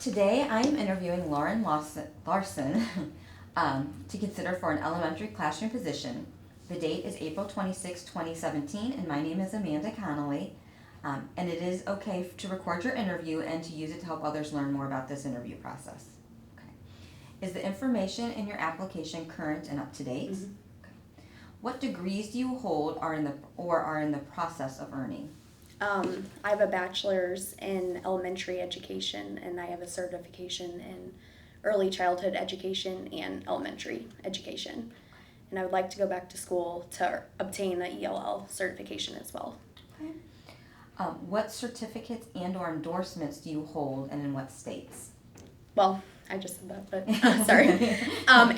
Today I am interviewing Lauren Larson to consider for an elementary classroom position. The date is April 26, 2017, and my name is Amanda Connolly. And it is okay to record your interview and to use it to help others learn more about this interview process. Okay. Is the information in your application current and up to date? Mm-hmm. Okay. What degrees do you hold or are in the process of earning? I have a bachelor's in elementary education, and I have a certification in early childhood education and elementary education. And I would like to go back to school to obtain the ELL certification as well. Okay. What certificates and or endorsements do you hold and in what states? Well, I just said that, but sorry.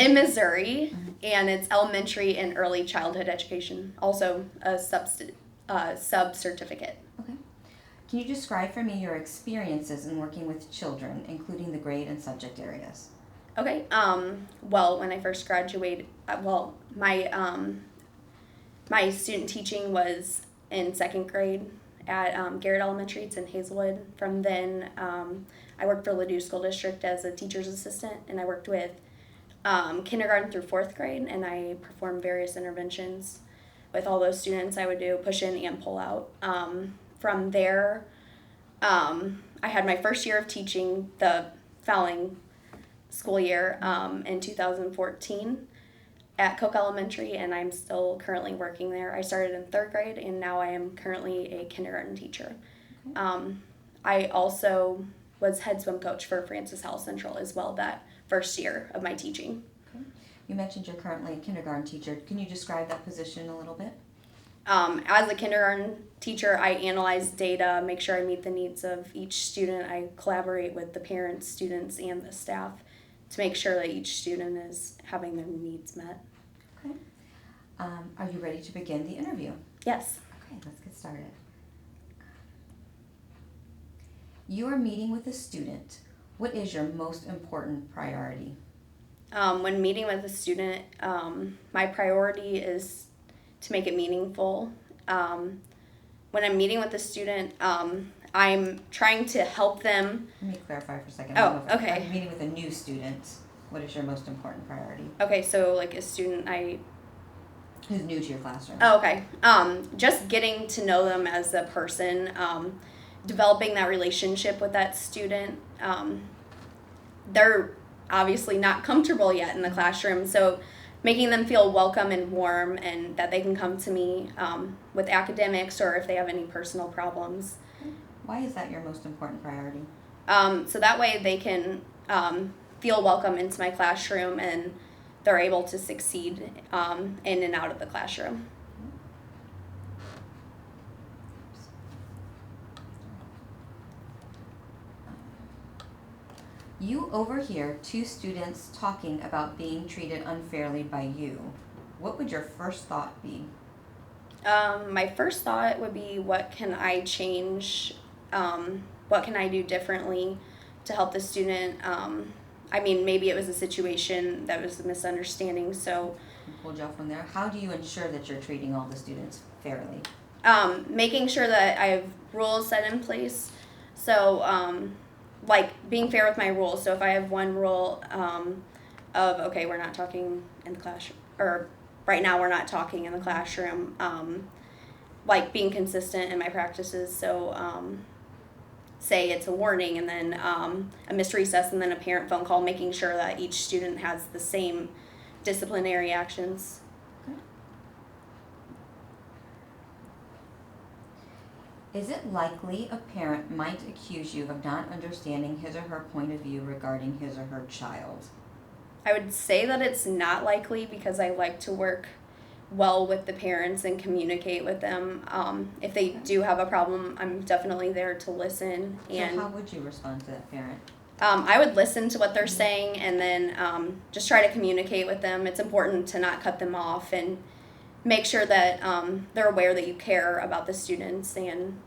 In Missouri, and it's elementary and early childhood education, also a sub-certificate. Okay. Can you describe for me your experiences in working with children, including the grade and subject areas? Okay. Well, when I first graduated, my student teaching was in second grade at Garrett Elementary. It's in Hazelwood. From then, I worked for Ladue School District as a teacher's assistant, and I worked with kindergarten through fourth grade, and I performed various interventions with all those students. I would do push in and pull out. From there, I had my first year of teaching the following school year in 2014 at Coke Elementary, and I'm still currently working there. I started in third grade, and now I am currently a kindergarten teacher. Okay. I also was head swim coach for Francis Howell Central as well that first year of my teaching. Okay. You mentioned you're currently a kindergarten teacher. Can you describe that position a little bit? As a kindergarten teacher, I analyze data, make sure I meet the needs of each student. I collaborate with the parents, students, and the staff to make sure that each student is having their needs met. Okay. Are you ready to begin the interview? Yes. Okay, let's get started. You are meeting with a student. What is your most important priority? When meeting with a student, my priority is to make it meaningful. When I'm meeting with a student, I'm trying to help them. Let me clarify for a second. Oh, okay. I'm meeting with a new student. What is your most important priority? Okay, so like a student Who's new to your classroom? Oh, okay. Just getting to know them as a person, developing that relationship with that student. They're obviously not comfortable yet in the classroom, so making them feel welcome and warm and that they can come to me with academics or if they have any personal problems. Why is that your most important priority? So that way they can feel welcome into my classroom and they're able to succeed in and out of the classroom. You overhear two students talking about being treated unfairly by you. What would your first thought be? My first thought would be, what can I change? What can I do differently to help the student? Maybe it was a situation that was a misunderstanding, so Pull you off from there. How do you ensure that you're treating all the students fairly? making sure that I have rules set in place. So, like being fair with my rules. So if I have one rule of, okay, we're not talking in the classroom, or right now we're not talking in the classroom, like being consistent in my practices. So, say it's a warning and then a missed recess and then a parent phone call, making sure that each student has the same disciplinary actions. Is it likely a parent might accuse you of not understanding his or her point of view regarding his or her child? I would say that it's not likely because I like to work well with the parents and communicate with them. If they do have a problem, I'm definitely there to listen. And so how would you respond to that parent? I would listen to what they're saying and then just try to communicate with them. It's important to not cut them off and make sure that they're aware that you care about the students and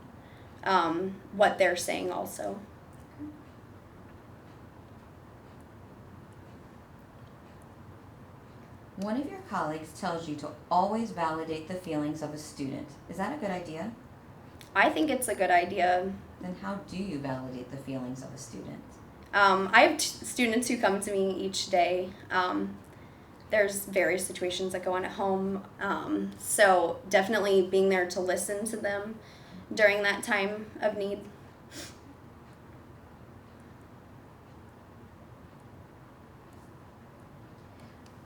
what they're saying also. One of your colleagues tells you to always validate the feelings of a student. Is that a good idea? I think it's a good idea. Then how do you validate the feelings of a student? I have students who come to me each day. There's various situations that go on at home, so definitely being there to listen to them during that time of need.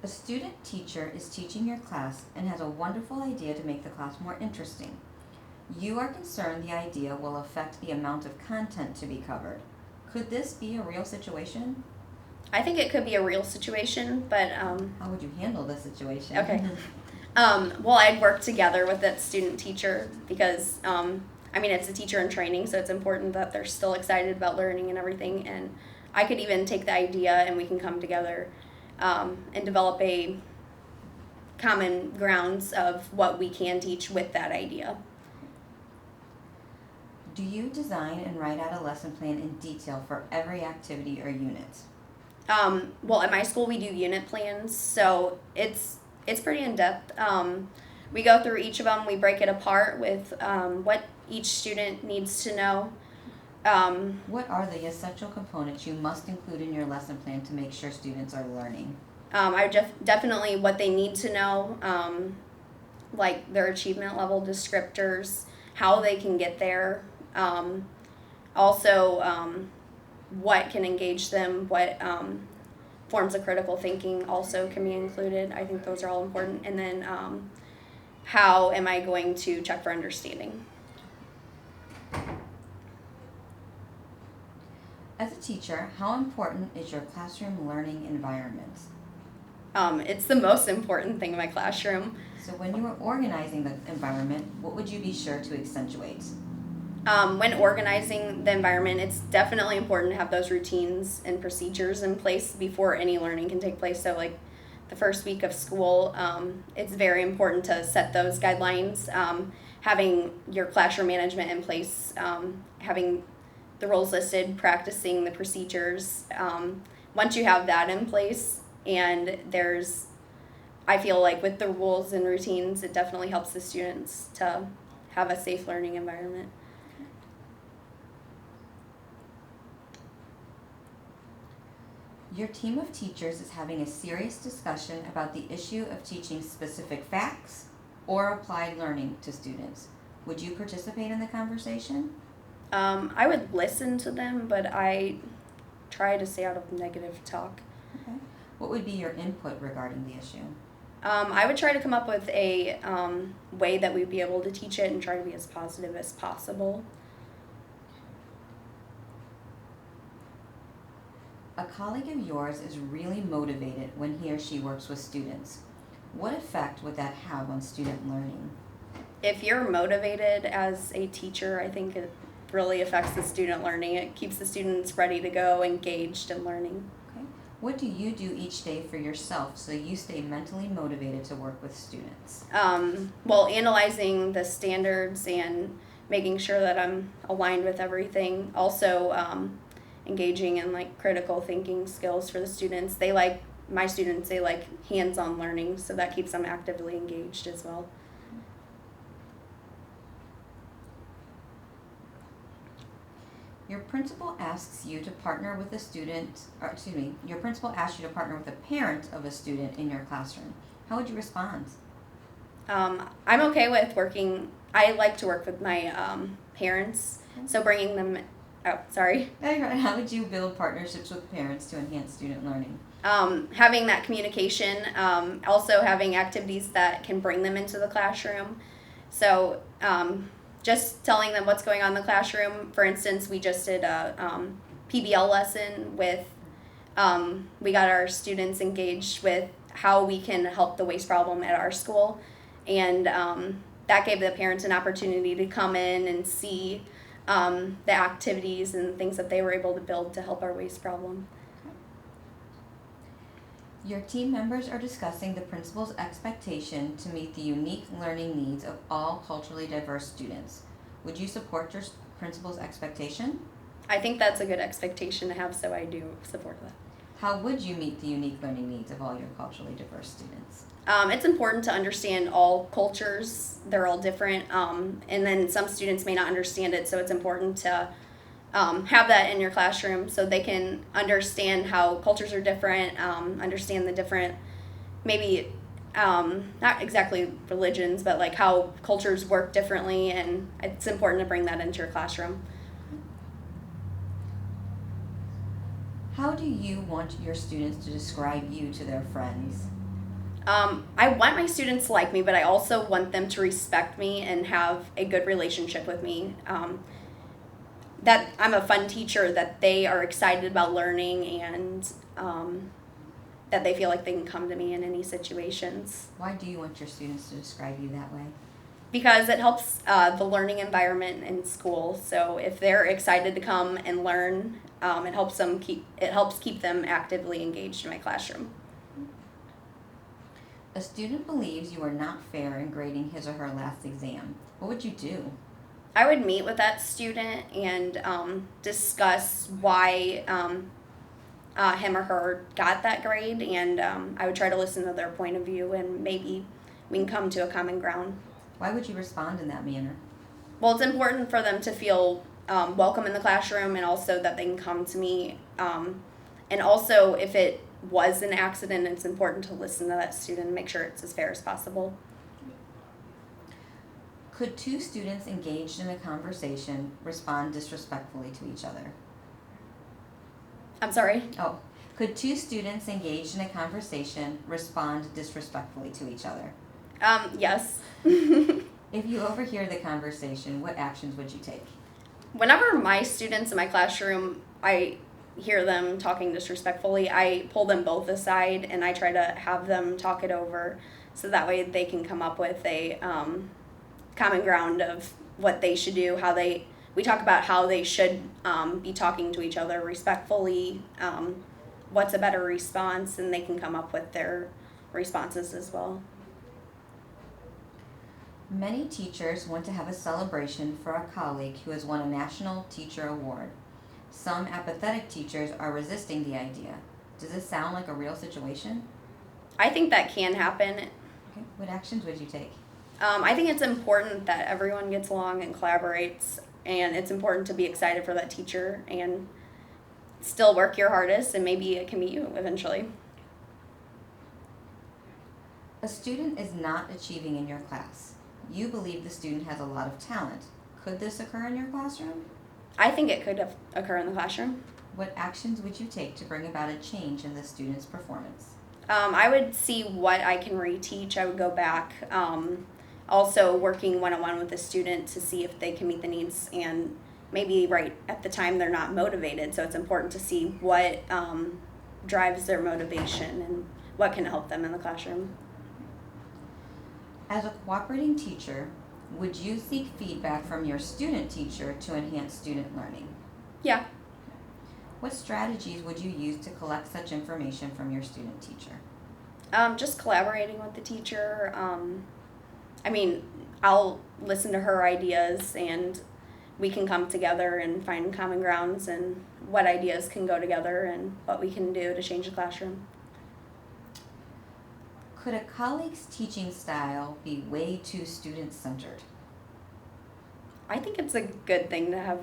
A student teacher is teaching your class and has a wonderful idea to make the class more interesting. You are concerned the idea will affect the amount of content to be covered. Could this be a real situation? I think it could be a real situation, but How would you handle this situation? okay. Well, I'd work together with that student teacher because, it's a teacher in training, so it's important that they're still excited about learning and everything. And I could even take the idea and we can come together and develop a common grounds of what we can teach with that idea. Do you design and write out a lesson plan in detail for every activity or unit? Well, at my school we do unit plans, so it's pretty in depth. We go through each of them. We break it apart with what each student needs to know. What are the essential components you must include in your lesson plan to make sure students are learning? Definitely what they need to know, like their achievement level descriptors, how they can get there. Also, what can engage them, what forms of critical thinking also can be included. I think those are all important. And then how am I going to check for understanding? As a teacher, how important is your classroom learning environment? It's the most important thing in my classroom. So when you are organizing the environment, what would you be sure to accentuate? When organizing the environment, it's definitely important to have those routines and procedures in place before any learning can take place. So like the first week of school, it's very important to set those guidelines, having your classroom management in place, having the roles listed, practicing the procedures. Once you have that in place, and I feel like with the rules and routines, it definitely helps the students to have a safe learning environment. Your team of teachers is having a serious discussion about the issue of teaching specific facts or applied learning to students. Would you participate in the conversation? I would listen to them, but I try to stay out of negative talk. Okay. What would be your input regarding the issue? I would try to come up with a way that we'd be able to teach it and try to be as positive as possible. A colleague of yours is really motivated when he or she works with students. What effect would that have on student learning? If you're motivated as a teacher, I think it really affects the student learning. It keeps the students ready to go, engaged in learning. Okay. What do you do each day for yourself so you stay mentally motivated to work with students? Analyzing the standards and making sure that I'm aligned with everything. Also, engaging in like critical thinking skills for the students. My students like hands-on learning, so that keeps them actively engaged as well. Your principal asks you to partner with your principal asks you to partner with a parent of a student in your classroom. How would you respond? I'm okay with working. I like to work with my parents, so bringing them. Oh, sorry. How would you build partnerships with parents to enhance student learning? Having that communication, also having activities that can bring them into the classroom. So just telling them what's going on in the classroom. For instance, we just did a PBL lesson with, we got our students engaged with how we can help the waste problem at our school. And that gave the parents an opportunity to come in and see the activities and things that they were able to build to help our waste problem. Your team members are discussing the principal's expectation to meet the unique learning needs of all culturally diverse students. Would you support your principal's expectation? I think that's a good expectation to have, so I do support that. How would you meet the unique learning needs of all your culturally diverse students? It's important to understand all cultures. They're all different, and then some students may not understand it, so it's important to have that in your classroom so they can understand how cultures are different, understand the different, maybe not exactly religions, but like how cultures work differently, and it's important to bring that into your classroom. How do you want your students to describe you to their friends? I want my students to like me, but I also want them to respect me and have a good relationship with me. That I'm a fun teacher, that they are excited about learning, and that they feel like they can come to me in any situations. Why do you want your students to describe you that way? Because it helps the learning environment in school. So if they're excited to come and learn, it helps keep them actively engaged in my classroom. A student believes you are not fair in grading his or her last exam. What would you do? I would meet with that student and discuss why him or her got that grade, and I would try to listen to their point of view, and maybe we can come to a common ground. Why would you respond in that manner? Well, it's important for them to feel welcome in the classroom, and also that they can come to me. And also, if it was an accident, it's important to listen to that student and make sure it's as fair as possible. Could two students engaged in a conversation respond disrespectfully to each other? I'm sorry? Oh, could two students engaged in a conversation respond disrespectfully to each other? Yes. If you overhear the conversation, what actions would you take? Whenever my students in my classroom, I hear them talking disrespectfully, I pull them both aside and I try to have them talk it over so that way they can come up with a common ground of what they should do, we talk about how they should be talking to each other respectfully, what's a better response, and they can come up with their responses as well. Many teachers want to have a celebration for a colleague who has won a National Teacher Award. Some apathetic teachers are resisting the idea. Does this sound like a real situation? I think that can happen. Okay. What actions would you take? I think it's important that everyone gets along and collaborates, and it's important to be excited for that teacher and still work your hardest, and maybe it can be you eventually. A student is not achieving in your class. You believe the student has a lot of talent. Could this occur in your classroom? I think it could occur in the classroom. What actions would you take to bring about a change in the student's performance? I would see what I can reteach. I would go back. Also working one-on-one with the student to see if they can meet the needs, and maybe right at the time they're not motivated, so it's important to see what drives their motivation and what can help them in the classroom. As a cooperating teacher, would you seek feedback from your student teacher to enhance student learning? Yeah. What strategies would you use to collect such information from your student teacher? Just collaborating with the teacher. I'll listen to her ideas, and we can come together and find common grounds and what ideas can go together and what we can do to change the classroom. Could a colleague's teaching style be way too student-centered? I think it's a good thing to have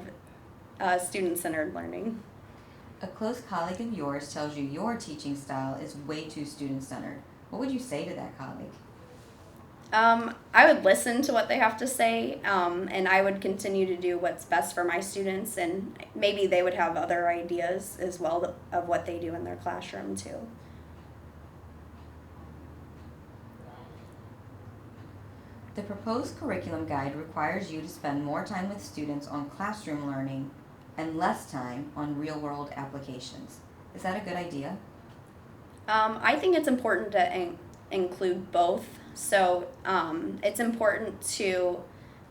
student-centered learning. A close colleague of yours tells you your teaching style is way too student-centered. What would you say to that colleague? I would listen to what they have to say, and I would continue to do what's best for my students, and maybe they would have other ideas as well of what they do in their classroom too. The proposed curriculum guide requires you to spend more time with students on classroom learning and less time on real-world applications. Is that a good idea? I think it's important to include both. So it's important to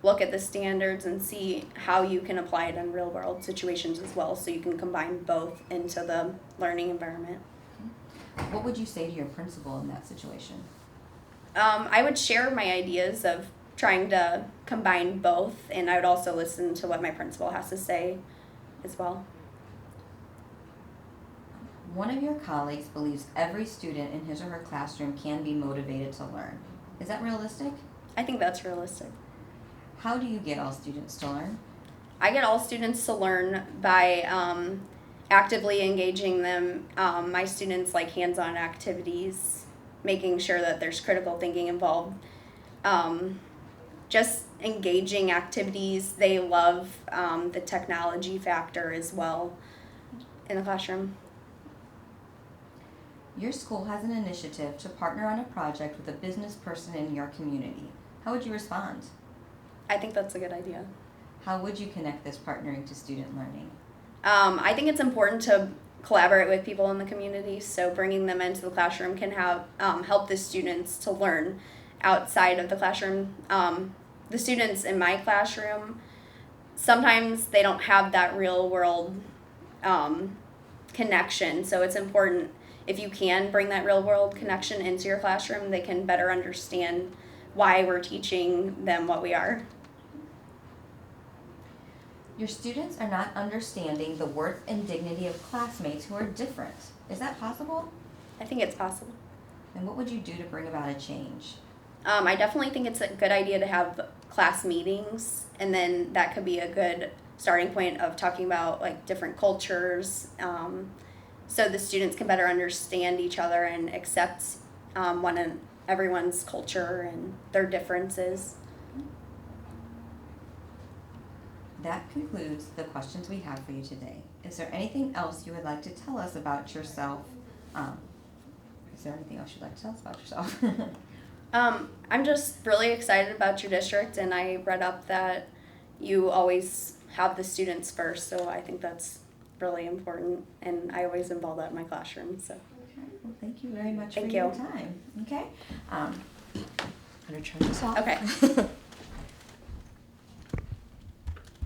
look at the standards and see how you can apply it in real-world situations as well, so you can combine both into the learning environment. What would you say to your principal in that situation? I would share my ideas of trying to combine both, and I would also listen to what my principal has to say as well. One of your colleagues believes every student in his or her classroom can be motivated to learn. Is that realistic? I think that's realistic. How do you get all students to learn? I get all students to learn by actively engaging them. My students like hands-on activities, making sure that there's critical thinking involved. Just engaging activities. They love the technology factor as well in the classroom. Your school has an initiative to partner on a project with a business person in your community. How would you respond? I think that's a good idea. How would you connect this partnering to student learning? I think it's important to collaborate with people in the community, so bringing them into the classroom can have help the students to learn outside of the classroom. The students in my classroom, sometimes they don't have that real world connection, so it's important if you can bring that real world connection into your classroom, they can better understand why we're teaching them what we are. Your students are not understanding the worth and dignity of classmates who are different. Is that possible? I think it's possible. And what would you do to bring about a change? I definitely think it's a good idea to have class meetings, and then that could be a good starting point of talking about like different cultures, so the students can better understand each other and accept everyone's culture and their differences. That concludes the questions we have for you today. Is there anything else you would like to tell us about yourself? Is there anything else you'd like to tell us about yourself? I'm just really excited about your district, and I read up that you always have the students first, so I think that's really important, and I always involve that in my classroom. So. Okay, well, thank you very much Thank for your you. time. Okay, I'm going to turn this off. Okay.